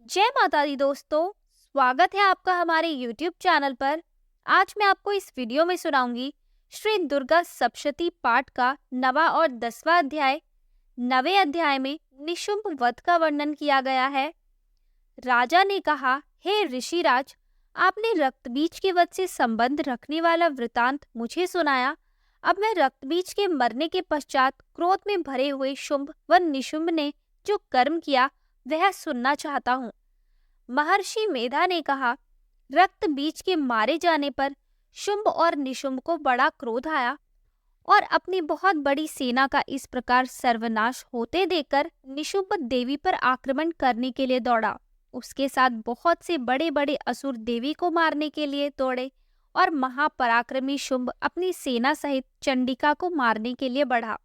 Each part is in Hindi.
जय माता दी दोस्तों। स्वागत है आपका हमारे YouTube चैनल पर। आज मैं आपको इस वीडियो में सुनाऊंगी श्री दुर्गा सप्तशती पाठ का 9वां और 10वां अध्याय। 9वें अध्याय में निशुंभ वध का वर्णन किया गया है। राजा ने कहा, हे ऋषिराज, आपने रक्तबीज के वध से संबंध रखने वाला वृतांत मुझे सुनाया। अब मैं रक्तबीज के मरने के पश्चात क्रोध में भरे हुए शुंभ व निशुंभ ने जो कर्म किया वह सुनना चाहता हूँ। महर्षि मेधा ने कहा, रक्त बीज के मारे जाने पर शुंभ और निशुंभ को बड़ा क्रोध आया और अपनी बहुत बड़ी सेना का इस प्रकार सर्वनाश होते देखकर निशुंभ देवी पर आक्रमण करने के लिए दौड़ा। उसके साथ बहुत से बड़े बड़े असुर देवी को मारने के लिए दौड़े और महापराक्रमी शुंभ अपनी सेना सहित चंडिका को मारने के लिए बढ़ा।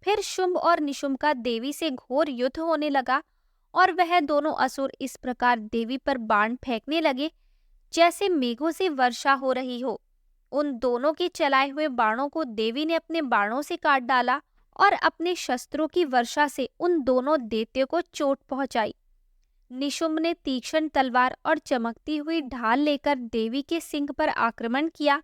फिर शुंभ और निशुंभ का देवी से घोर युद्ध होने लगा और वह दोनों असुर इस प्रकार देवी पर बाण फेंकने लगे जैसे मेघों से वर्षा हो रही हो। उन दोनों के चलाए हुए बाणों को देवी ने अपने बाणों से काट डाला और अपने शस्त्रों की वर्षा से उन दोनों दैत्यों को चोट पहुंचाई। निशुंभ ने तीक्ष्ण तलवार और चमकती हुई ढाल लेकर देवी के सिंह पर आक्रमण किया।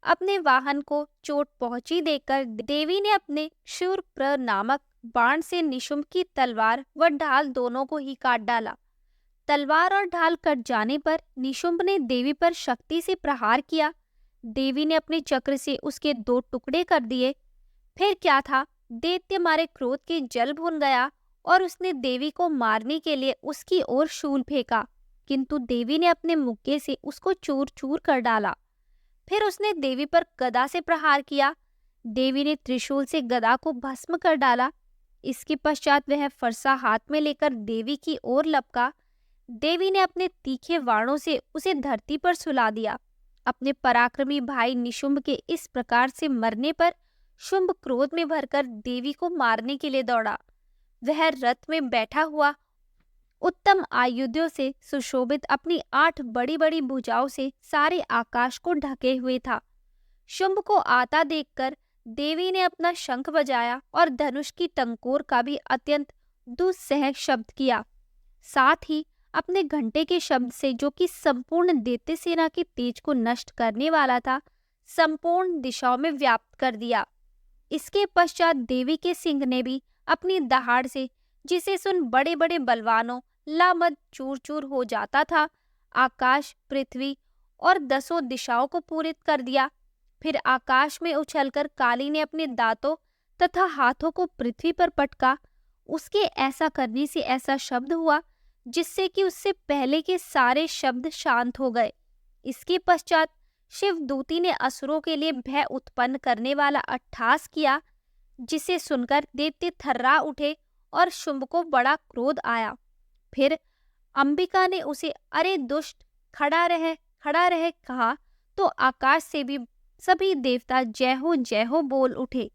अपने वाहन को चोट पहुंची देखकर देवी ने अपने शूरप्र नामक बाण से निशुंभ की तलवार व ढाल दोनों को ही काट डाला। तलवार और ढाल कट जाने पर निशुंभ ने देवी पर शक्ति से प्रहार किया। देवी ने अपने चक्र से उसके 2 टुकड़े कर दिए। फिर क्या था, दैत्य मारे क्रोध के जल भुन गया और उसने देवी को मारने के लिए उसकी ओर शूल फेंका, किंतु देवी ने अपने मुक्के से उसको चूर चूर कर डाला। फिर उसने देवी पर गदा से प्रहार किया। देवी ने त्रिशूल से गदा को भस्म कर डाला। इसके पश्चात वह फरसा हाथ में लेकर देवी की ओर लपका। देवी ने अपने तीखे वाणों से उसे धरती पर सुला दिया। अपने पराक्रमी भाई निशुंभ के इस प्रकार से मरने पर शुंभ क्रोध में भरकर देवी को मारने के लिए दौड़ा। वह रथ में बैठा हुआ उत्तम आयुधों से सुशोभित अपनी 8 बड़ी बड़ी भुजाओं से सारे आकाश को ढके हुए था। शुंभ को आता देखकर देवी ने अपना शंख बजाया और धनुष की टंकोर का भी अत्यंत दुस्सह शब्द किया। साथ ही अपने घंटे के शब्द से, जो कि संपूर्ण दैत्य सेना के तेज को नष्ट करने वाला था, संपूर्ण दिशाओं में व्याप्त कर दिया। इसके पश्चात देवी के सिंह ने भी अपनी दहाड़ से, जिसे सुन बड़े बड़े बलवानों लामद चूर चूर हो जाता था, आकाश, पृथ्वी और 10 दिशाओं को पूरित कर दिया। फिर आकाश में उछलकर काली ने अपने दांतों तथा हाथों को पृथ्वी पर पटका। उसके ऐसा करने से ऐसा शब्द हुआ जिससे कि उससे पहले के सारे शब्द शांत हो गए। इसके पश्चात शिवदूती ने असुरों के लिए भय उत्पन्न करने वाला अट्टहास किया, जिसे सुनकर दैत्य थर्रा उठे और शुंभ को बड़ा क्रोध आया। फिर अंबिका ने उसे, अरे दुष्ट, खड़ा रह कहा तो आकाश से भी सभी देवता जय हो बोल उठे।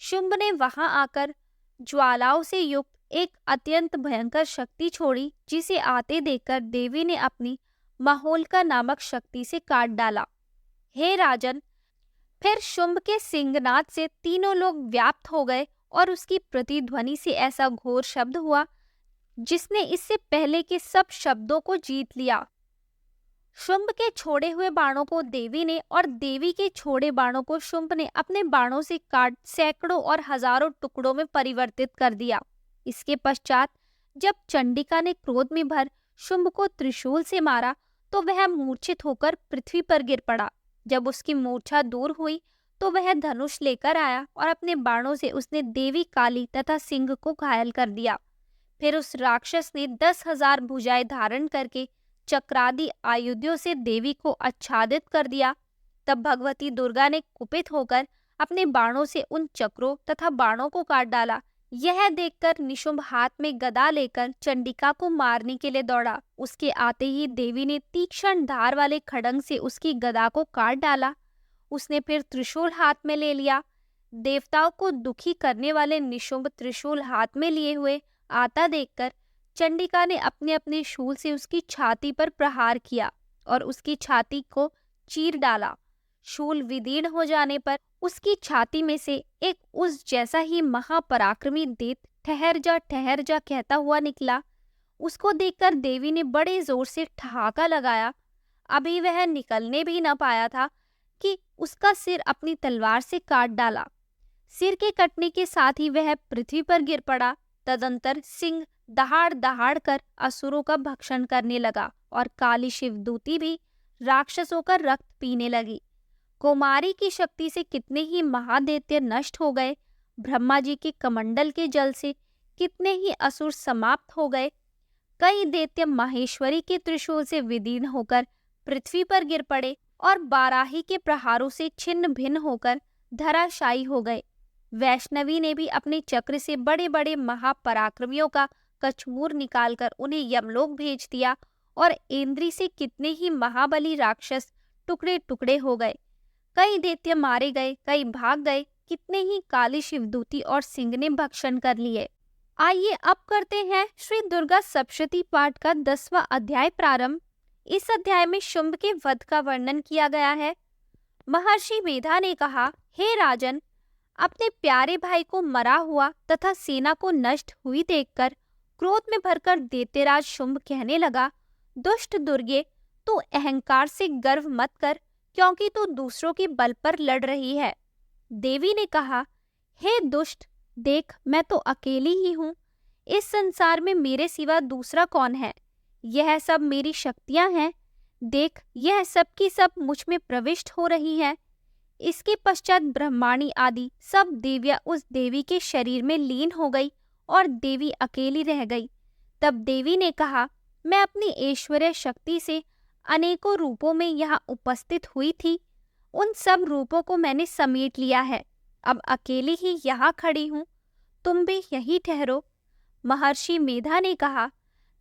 शुंभ ने वहां आकर ज्वालाओं से युक्त एक अत्यंत भयंकर शक्ति छोड़ी, जिसे आते देखकर देवी ने अपनी महोल्का नामक शक्ति से काट डाला। हे राजन, फिर शुंभ के सिंहनाद से तीनों लोग व्याप्त हो गए और उसकी प्रतिध्वनि से ऐसा घोर शब्द हुआ जिसने इससे पहले के सब शब्दों को जीत लिया। शुंभ के छोड़े हुए बाणों को देवी ने और देवी के छोड़े बाणों को शुंभ ने अपने बाणों से काट सैकड़ों और हजारों टुकड़ों में परिवर्तित कर दिया। इसके पश्चात जब चंडिका ने क्रोध में भर शुंभ को त्रिशूल से मारा तो वह मूर्छित होकर पृथ्वी पर गिर पड़ा। जब उसकी मूर्छा दूर हुई तो वह धनुष लेकर आया और अपने बाणों से उसने देवी, काली तथा सिंह को घायल कर दिया। फिर उस राक्षस ने 10,000 भुजाएं धारण करके चक्रादि आयुधों से देवी को आच्छादित कर दिया। तब भगवती दुर्गा ने कुपित होकर अपने बाणों से उन चक्रों तथा बाणों को काट डाला। यह देखकर निशुंभ हाथ में गदा लेकर चंडिका को मारने के लिए दौड़ा। उसके आते ही देवी ने तीक्ष्ण धार वाले खड्ग से उसकी गदा को काट डाला। उसने फिर त्रिशूल हाथ में ले लिया। देवताओं को दुखी करने वाले निशुंभ त्रिशूल हाथ में लिए हुए आता देखकर चंडिका ने अपने अपने शूल से उसकी छाती पर प्रहार किया और उसकी छाती को चीर डाला। शूल विदीर्ण हो जाने पर उसकी छाती में से एक उस जैसा ही महापराक्रमी दैत्य ठहर जा कहता हुआ निकला। उसको देखकर देवी ने बड़े जोर से ठहाका लगाया। अभी वह निकलने भी न पाया था कि उसका सिर अपनी तलवार से काट डाला। सिर के कटने के साथ ही वह पृथ्वी पर गिर पड़ा। तदंतर सिंह दहाड़ दहाड़ कर असुरों का भक्षण करने लगा और काली शिवदूती भी राक्षसों का रक्त पीने लगी। कुमारी की शक्ति से कितने ही महादैत्य नष्ट हो गए। ब्रह्मा जी के कमंडल के जल से कितने ही असुर समाप्त हो गए। कई दैत्य माहेश्वरी के त्रिशूल से विदीर्ण होकर पृथ्वी पर गिर पड़े और बाराही के प्रहारों से छिन्न भिन्न होकर धराशायी हो गए। वैष्णवी ने भी अपने चक्र से बड़े बड़े महापराक्रमियों का कछमूर निकालकर उन्हें यमलोक भेज दिया और इंद्री से कितने ही महाबली राक्षस टुकड़े टुकड़े हो गए। कई दैत्य मारे गए, कई भाग गए, कितने ही काली शिवदूती और सिंह ने भक्षण कर लिए। आइए अब करते हैं श्री दुर्गा सप्तशती पाठ का 10वां अध्याय प्रारंभ। इस अध्याय में शुंभ के वध का वर्णन किया गया है। महर्षि मेधा ने कहा, हे राजन, अपने प्यारे भाई को मरा हुआ तथा सेना को नष्ट हुई देखकर क्रोध में भरकर दैत्यराज शुंभ कहने लगा, दुष्ट दुर्गे, तू अहंकार से गर्व मत कर, क्योंकि तू दूसरों के बल पर लड़ रही है। देवी ने कहा, हे दुष्ट, देख, मैं तो अकेली ही हूँ। इस संसार में मेरे सिवा दूसरा कौन है? यह सब मेरी शक्तियां हैं। देख, यह सब की सब मुझ में प्रविष्ट हो रही है। इसके पश्चात ब्रह्माणी आदि सब देवियां उस देवी के शरीर में लीन हो गई और देवी अकेली रह गई। तब देवी ने कहा, मैं अपनी ऐश्वर्य शक्ति से अनेकों रूपों में यहाँ उपस्थित हुई थी। उन सब रूपों को मैंने समेट लिया है। अब अकेली ही यहाँ खड़ी हूँ, तुम भी यहीं ठहरो। महर्षि मेधा ने कहा।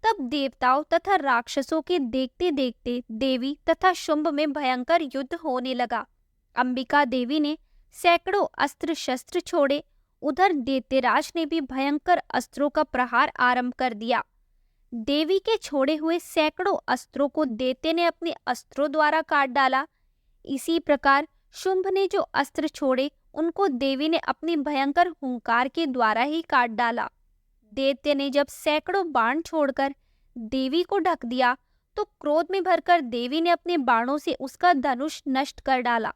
तब देवताओं तथा राक्षसों के देखते देखते देवी तथा शुंभ में भयंकर युद्ध होने लगा। अंबिका देवी ने सैकड़ों अस्त्र शस्त्र छोड़े। उधर दैत्यराज ने भी भयंकर अस्त्रों का प्रहार आरंभ कर दिया। देवी के छोड़े हुए सैकड़ों अस्त्रों को दैत्य ने अपने अस्त्रों द्वारा काट डाला। इसी प्रकार शुंभ ने जो अस्त्र छोड़े उनको देवी ने अपनी भयंकर हुंकार के द्वारा ही काट डाला। दैत्य ने जब सैकड़ों बाण छोड़कर देवी को ढक दिया तो क्रोध में भरकर देवी ने अपने बाणों से उसका धनुष नष्ट कर डाला।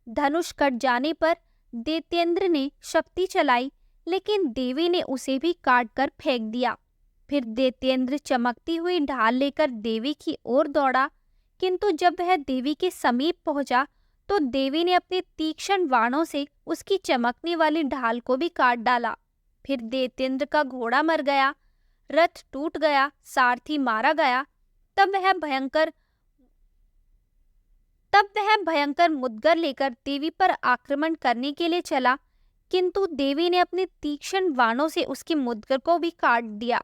धनुष कट जाने पर दैत्येंद्र ने शक्ति चलाई, लेकिन देवी ने उसे भी काट कर फेंक दिया। फिर दैत्येंद्र चमकती हुई ढाल लेकर देवी की ओर दौड़ा, किंतु जब वह देवी के समीप पहुंचा तो देवी ने अपने तीक्ष्ण बाणों से उसकी चमकने वाली ढाल को भी काट डाला। फिर दैत्येंद्र का घोड़ा मर गया, रथ टूट गया, सारथी मारा गया। तब वह भयंकर मुद्गर लेकर देवी पर आक्रमण करने के लिए चला, किंतु देवी ने अपने तीक्ष्ण बाणों से उसकी मुद्गर को भी काट दिया।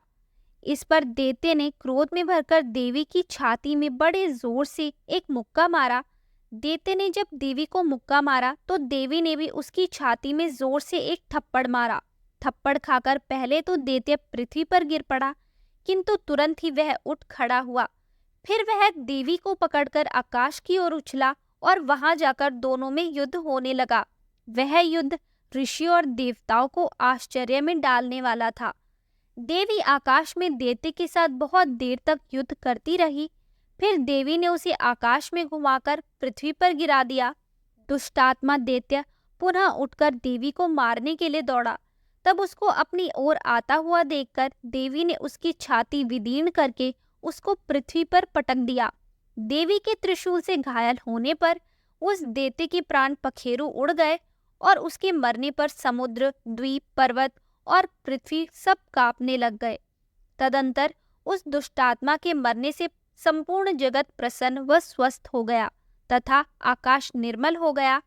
इस पर दैत्य ने क्रोध में भरकर देवी की छाती में बड़े जोर से एक मुक्का मारा। दैत्य ने जब देवी को मुक्का मारा तो देवी ने भी उसकी छाती में जोर से एक थप्पड़ मारा। थप्पड़ खाकर पहले तो दैत्य पृथ्वी पर गिर पड़ा, किंतु तुरंत ही वह उठ खड़ा हुआ। फिर वह देवी को पकड़कर आकाश की ओर उछला और वहां जाकर दोनों में युद्ध होने लगा। वह युद्ध ऋषियों और देवताओं को आश्चर्य में डालने वाला था। देवी आकाश में दैत्य के साथ बहुत देर तक युद्ध करती रही। फिर देवी ने उसे आकाश में घुमाकर पृथ्वी पर गिरा दिया। दुष्टात्मा दैत्य पुनः उठकर देवी को मारने के लिए दौड़ा। तब उसको अपनी ओर आता हुआ देखकर देवी ने उसकी छाती विदीर्ण करके उसको पृथ्वी पर पटक दिया। देवी के त्रिशूल से घायल होने पर उस दैत्य के प्राण पखेरु उड़ गए और उसके मरने पर समुद्र, द्वीप, पर्वत और पृथ्वी सब कांपने लग गए। तदंतर उस दुष्टात्मा के मरने से संपूर्ण जगत प्रसन्न व स्वस्थ हो गया तथा आकाश निर्मल हो गया।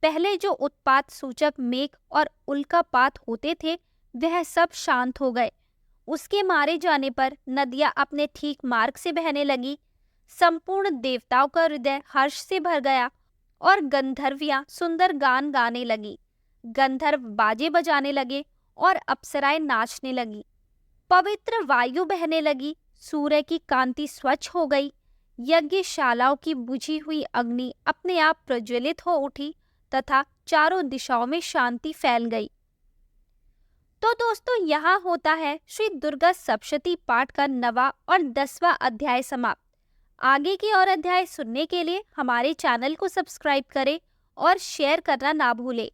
पहले जो उत्पात सूचक मेघ और उल्कापात होते थे वह सब शांत हो गए। उसके मारे जाने पर नदियां अपने ठीक मार्ग से बहने लगी। संपूर्ण देवताओं का हृदय हर्ष से भर गया और गंधर्वियां सुंदर गान गाने लगी। गंधर्व बाजे बजाने लगे और अप्सराएं नाचने लगी। पवित्र वायु बहने लगी। सूर्य की कांति स्वच्छ हो गई। यज्ञशालाओं की बुझी हुई अग्नि अपने आप प्रज्वलित हो उठी तथा चारों दिशाओं में शांति फैल गई। तो दोस्तों यहाँ होता है श्री दुर्गा सप्तशती पाठ का 9वां और 10वां अध्याय समाप्त। आगे की और अध्याय सुनने के लिए हमारे चैनल को सब्सक्राइब करें और शेयर करना ना भूलें।